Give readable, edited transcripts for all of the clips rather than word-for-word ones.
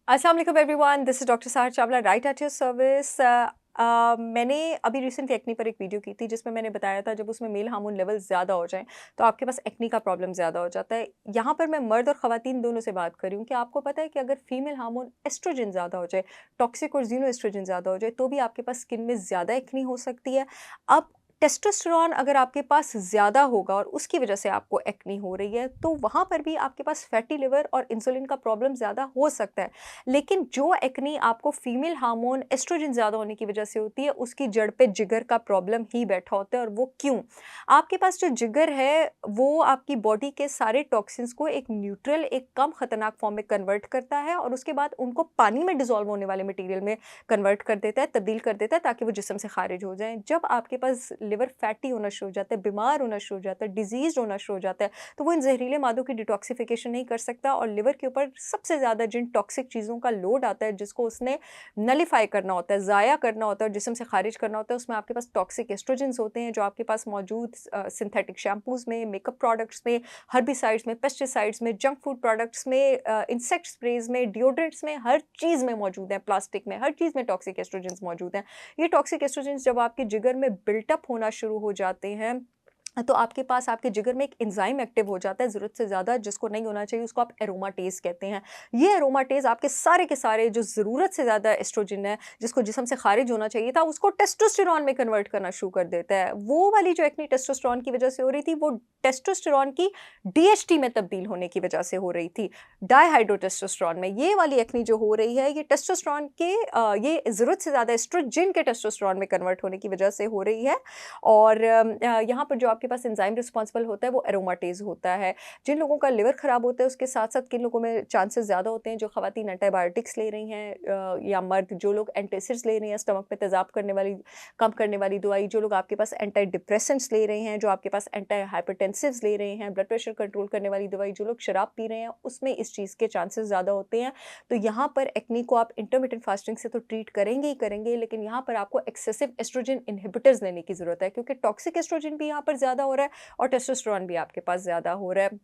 अस्सलाम वालेकुम everyone, this is doctor Sahar Chawla right at your service. मैंने अभी रिसेंटली एक्नी पर एक वीडियो की थी जिसमें मैंने बताया था जब उसमें मेल हार्मोन लेवल ज़्यादा हो जाएँ तो आपके पास एक्नी का प्रॉब्लम ज़्यादा हो जाता है। यहाँ पर मैं मर्द और ख़वातीन दोनों से बात कर रही हूँ कि आपको पता है कि अगर फीमेल हार्मोन एस्ट्रोजन ज़्यादा हो जाए, टॉक्सिक और ज़ीनो एस्ट्रोजन ज़्यादा हो जाए तो भी आपके पास स्किन में ज़्यादा एक्नी हो सकती है। अब टेस्टोस्टेरोन अगर आपके पास ज़्यादा होगा और उसकी वजह से आपको एक्नी हो रही है तो वहाँ पर भी आपके पास फैटी लिवर और इंसुलिन का प्रॉब्लम ज़्यादा हो सकता है। लेकिन जो एक्नी आपको फीमेल हार्मोन एस्ट्रोजन ज़्यादा होने की वजह से होती है, उसकी जड़ पे जिगर का प्रॉब्लम ही बैठा होता है। और वो क्यों? आपके पास जो जिगर है, वो आपकी बॉडी के सारे टॉक्सिन्स को एक न्यूट्रल, एक कम खतरनाक फॉर्म में कन्वर्ट करता है और उसके बाद उनको पानी में डिसॉल्व होने वाले मटेरियल में कन्वर्ट कर देता है, तब्दील कर देता है ताकि वो जिस्म से खारिज हो जाएँ। जब आपके पास लिवर फैटी होना शुरू हो जाता है, बीमार होना शुरू हो जाता है, डिज़ीज़ होना शुरू हो जाता है, तो वो इन ज़हरीले मादों की डिटॉक्सिफ़िकेशन नहीं कर सकता और लिवर के ऊपर सबसे ज़्यादा जिन टॉक्सिक चीज़ों का लोड आता है, जिसको उसने नलिफ़ाई करना होता है, ज़ाया करना होता है और जिस्म से खारिज करना होता है, उसमें आपके पास टॉक्सिक एस्ट्रोजेंस होते हैं, जो आपके पास मौजूद सिंथेटिक शैम्पूज़ में, मेकअप प्रोडक्ट्स में, हर्बिसाइड्स में, पेस्टिसाइड्स में, जंक फूड प्रोडक्ट्स में, इंसेक्ट स्प्रेज़ में, डिओड्रेंट्स में, हर चीज़ में मौजूद है, प्लास्टिक में, हर चीज़ में टॉक्सिक एस्ट्रोजेंस मौजूद हैं। ये टॉक्सिक एस्ट्रोजेंस जब आपके जिगर में बिल्ट अप होना शुरू हो जाते हैं, तो आपके पास आपके जिगर में एक एंजाइम एक्टिव हो जाता है ज़रूरत से ज़्यादा, जिसको नहीं होना चाहिए, उसको आप एरोमाटेज़ कहते हैं। ये एरोमाटेज़ आपके सारे के सारे जो ज़रूरत से ज़्यादा एस्ट्रोजन है, जिसको जिस्म से खारिज होना चाहिए था, उसको टेस्टोस्टेरोन में कन्वर्ट करना शुरू कर देता है। वो वाली जो एक्ने टेस्टोस्टेरोन की वजह से हो रही थी, वो टेस्टोस्टेरोन की डीएचटी में तब्दील होने की वजह से हो रही थी, डायहाइड्रोटेस्टोस्टेरोन में। ये वाली एक्ने जो हो रही है, ये टेस्टोस्टेरोन के ये ज़रूरत से ज़्यादा एस्ट्रोजन के टेस्टोस्टेरोन में कन्वर्ट होने की वजह से हो रही है। और यहाँ पर जो आपके पास एंजाइम रिस्पॉन्सिबल होता है वो एरोमाटेज़ होता है। जिन लोगों का लिवर ख़राब होता है उसके साथ-साथ किन लोगों में चांसेस ज़्यादा होते हैं, जो ख़वातीन एंटीबायोटिक्स ले रही हैं, या मर्द जो लोग एंटासिड्स ले रहे हैं, स्टमक में तेज़ाब करने वाली, कम करने वाली दवाई, जो लोग आपके पास एंटी डिप्रेसेंट्स ले रहे हैं, जो आपके पास एंटी हाइपरटेंसिव्स ले रहे हैं, ब्लड प्रेशर कंट्रोल करने वाली दवाई, जो लोग शराब पी रहे हैं, उसमें इस चीज़ के चांसेस ज़्यादा होते हैं। तो यहाँ पर एक्ने को आप इंटरमिटेंट फास्टिंग से तो ट्रीट करेंगे ही करेंगे, लेकिन यहाँ पर आपको एक्सेसिव एस्ट्रोजन इन्हिबिटर्स लेने की ज़रूरत है, क्योंकि टॉक्सिक एस्ट्रोजन भी यहाँ पर ज़्यादा हो रहा है और टेस्टोस्टेरोन भी आपके पास ज़्यादा हो रहा है।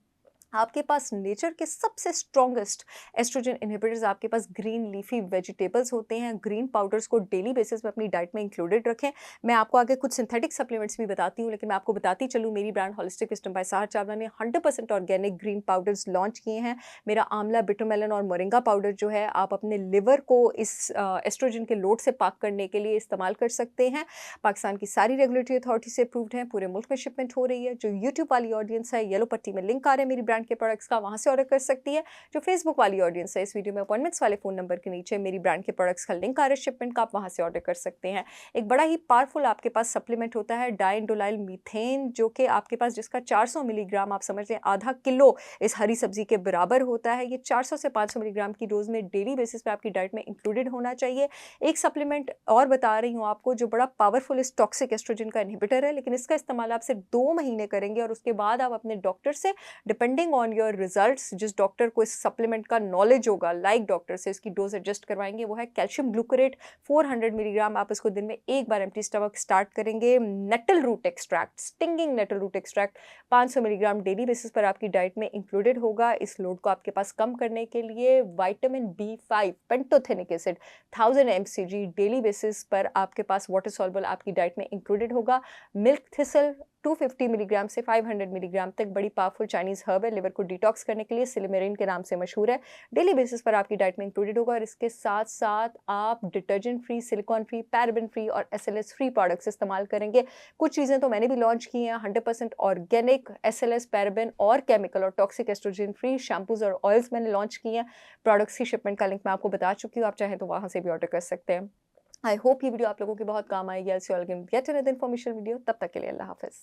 आपके पास नेचर के सबसे स्ट्रॉन्गेस्ट एस्ट्रोजन इन्हिबिटर्स आपके पास ग्रीन लीफी वेजिटेबल्स होते हैं। ग्रीन पाउडर्स को डेली बेसिस पे अपनी डाइट में इंक्लूडेड रखें। मैं आपको आगे कुछ सिंथेटिक सप्लीमेंट्स भी बताती हूँ, लेकिन मैं आपको बताती चलूँ, मेरी brand holistic wisdom by Sahar Chawla ने 100% ऑर्गेनिक ग्रीन पाउडर्स लॉन्च किए हैं। मेरा आंवला, बिटरमेलन और मोरिंगा पाउडर जो है, आप अपने लिवर को इस एस्ट्रोजन के लोड से पाक करने के लिए इस्तेमाल कर सकते हैं। पाकिस्तान की सारी रेगुलेटरी अथॉरिटी से अप्रूव्ड है, पूरे मुल्क में शिपमेंट हो रही है। जो यूट्यूब वाली ऑडियंस है, येलो पट्टी में लिंक आ रहा है मेरी ब्रांड के प्रोडक्ट्स का, वहाँ से ऑर्डर कर सकती है। जो फेसबुक वाली ऑडियंस है, इस वीडियो में अपॉइंटमेंट्स वाले फ़ोन नंबर के नीचे मेरी ब्रांड के प्रोडक्ट्स का लिंक आ रहा है शिपमेंट का, आप वहाँ से ऑर्डर कर सकते हैं। एक बड़ा ही पावरफुल आपके पास सप्लीमेंट होता है डाइंडोलाइल मीथेन, जो कि आपके पास जिसका 400 मिलीग्राम, आप समझ लें आधा किलो इस हरी सब्जी के बराबर होता है। ये 400 से 500 मिलीग्राम की डोज में डेली बेसिस पे आपकी डाइट में इंक्लूडेड होना चाहिए। एक सप्लीमेंट और बता रही हूँ आपको, जो बड़ा पावरफुल इस टॉक्सिक एस्ट्रोजन का इन्हिबिटर है, लेकिन इसका इस्तेमाल आप सिर्फ 2 महीने करेंगे और उसके बाद आप अपने डॉक्टर से, डिपेंडिंग ऑन योर रिजल्ट्स, जिस डॉक्टर को इस सप्लीमेंट का नॉलेज होगा, लाइक डॉक्टर से इसकी डोज एडजस्ट करवाएंगे। वो है कैल्शियम ग्लूकोरेट 400 मिलीग्राम। आप इसको दिन में एक बार एम्प्टी स्टमक स्टार्ट करेंगे। Nettle root extract, stinging nettle root extract 500 milligram daily basis पर आपकी डाइट में इंक्लूडेड होगा। इस लोड को आपके पास कम करने के लिए vitamin B5 pantothenic acid 1000 mcg daily basis पर आपके पास वाटर सॉल्युबल आपकी डाइट में इंक्लूडेड होगा। मिल्क थिसल 250 मिलीग्राम से 500 मिलीग्राम तक बड़ी पावरफुल चाइनीज़ हर्ब है, लिवर को डिटॉक्स करने के लिए, सिलिमेरिन के नाम से मशहूर है। डेली बेसिस पर आपकी डाइट में इंक्लूडेड होगा और इसके साथ साथ आप detergent free, silicon free, paraben free और SLS फ्री प्रोडक्ट्स इस्तेमाल करेंगे। कुछ चीज़ें तो मैंने भी लॉन्च की हैं, 100% ऑर्गेनिक SLS, पैराबेन और केमिकल और टॉक्सिक एस्ट्रोजन फ्री शैम्पूज़ और ऑयल्स मैंने लॉन्च किए हैं। प्रोडक्ट्स की शिपमेंट का लिंक मैं आपको बता चुकी हूँ, आप चाहें तो वहाँ से भी ऑर्डर कर सकते हैं। आई होप ये वीडियो आप लोगों की बहुत काम आएगी। I will see you all again get another information video. तब तक के लिए अल्लाह हाफ़िज़।